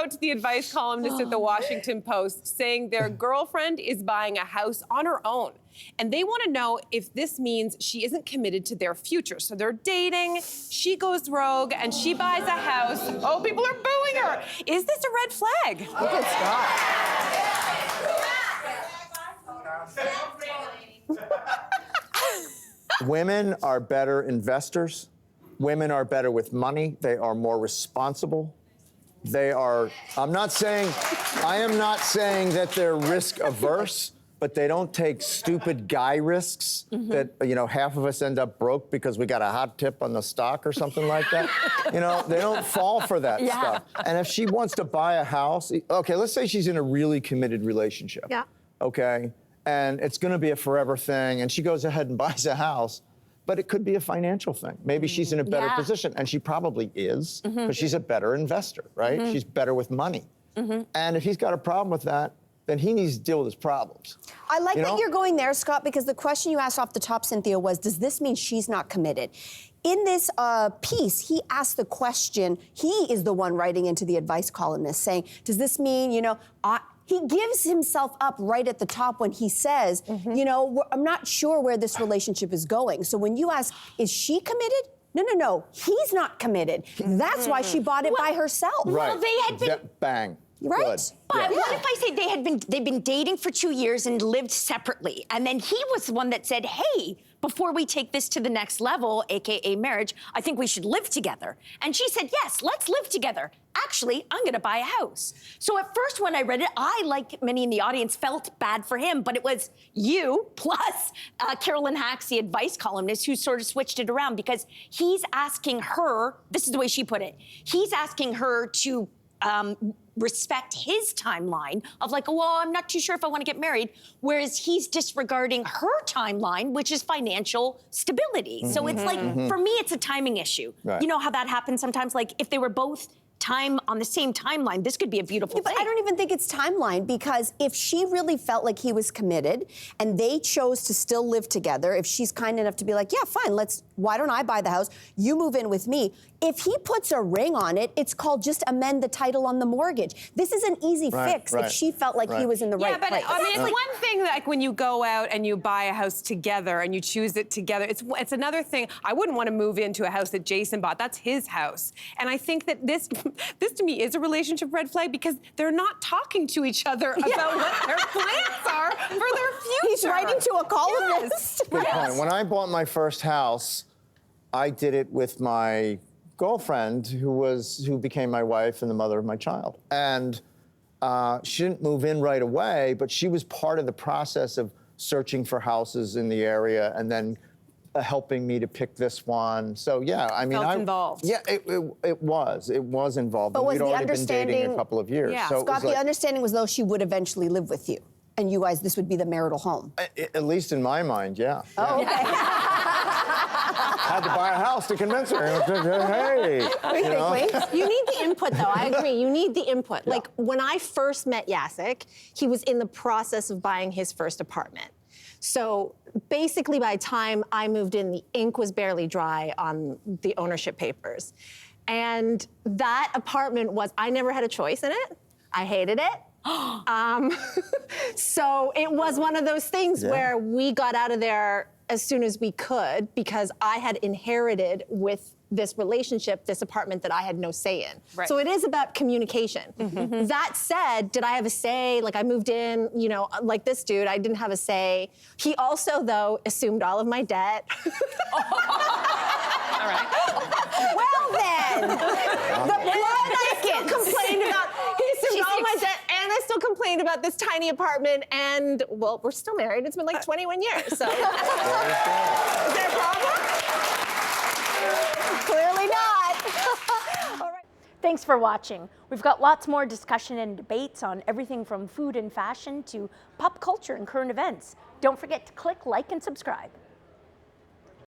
wrote to the advice columnist at the Washington Post saying their girlfriend is buying a house on her own. And they want to know if this means she isn't committed to their future. So they're dating, she goes rogue, and she buys a house. Oh, people are booing her. Is this a red flag? Look at Scott. Women are better investors. Women are better with money. They are more responsible. They are, I am not saying that they're risk averse, but they don't take stupid guy risks that, half of us end up broke because we got a hot tip on the stock or something like that. They don't fall for that stuff. And if she wants to buy a house, okay, let's say she's in a really committed relationship. Yeah. Okay, and it's gonna be a forever thing, and she goes ahead and buys a house, but it could be a financial thing. Maybe she's in a better position, and she probably is, because she's a better investor, right? She's better with money. And if he's got a problem with that, then he needs to deal with his problems. I like that you're going there, Scott, because the question you asked off the top, Cynthia, was, does this mean she's not committed? In this piece, he asked the question, he is the one writing into the advice columnist saying, does this mean, he gives himself up right at the top when he says, I'm not sure where this relationship is going. So when you ask, is she committed? No, he's not committed. That's why she bought it by herself. Right. Well, they had been... Bang. Right. Good. But what if I say they've been dating for 2 years and lived separately, and then he was the one that said, hey, before we take this to the next level, AKA marriage, I think we should live together. And she said, yes, let's live together. Actually, I'm gonna buy a house. So at first when I read it, I, like many in the audience, felt bad for him, but it was you plus Carolyn Hacks, the advice columnist, who sort of switched it around, because he's asking her, this is the way she put it, he's asking her to respect his timeline of like, well, I'm not too sure if I want to get married, whereas he's disregarding her timeline, which is financial stability. So it's like, for me, it's a timing issue. Right. You know how that happens sometimes? Like, if they were both on the same timeline, this could be a beautiful thing. But I don't even think it's timeline, because if she really felt like he was committed and they chose to still live together, if she's kind enough to be like, yeah, fine, why don't I buy the house? You move in with me. If he puts a ring on it, it's called just amend the title on the mortgage. This is an easy fix if she felt like he was in the right place. Yeah, but I mean, it's one thing like when you go out and you buy a house together and you choose it together. It's another thing. I wouldn't want to move into a house that Jason bought. That's his house. And I think that this to me is a relationship red flag, because they're not talking to each other about what their plans are for their future. He's writing to a columnist. Good point. When I bought my first house, I did it with my girlfriend, who became my wife and the mother of my child. And she didn't move in right away, but she was part of the process of searching for houses in the area and then helping me to pick this one. So yeah, I mean, Felt involved. Yeah, it was involved. But was we'd the already been dating understanding- a couple of years. Yeah. So Scott, the understanding was, though, she would eventually live with you, and you guys, this would be the marital home. at least in my mind, yeah. Oh, okay. Had to buy a house to convince her. Hey, You need the input, though. I agree. You need the input. Yeah. Like, when I first met Jacek, he was in the process of buying his first apartment. So basically, by the time I moved in, the ink was barely dry on the ownership papers. And that apartment I never had a choice in it. I hated it. So it was one of those things where we got out of there as soon as we could, because I had inherited with this relationship, this apartment that I had no say in. Right. So it is about communication. That said, did I have a say? Like, I moved in, like this dude, I didn't have a say. He also, though, assumed all of my debt. All right. Well, then. The blood I still complained about, he assumed all my debt, and I still complained about this tiny apartment, and, well, we're still married. It's been like 21 years, so. Is there a problem? Clearly not. All right. Thanks for watching. We've got lots more discussion and debates on everything from food and fashion to pop culture and current events. Don't forget to click like and subscribe.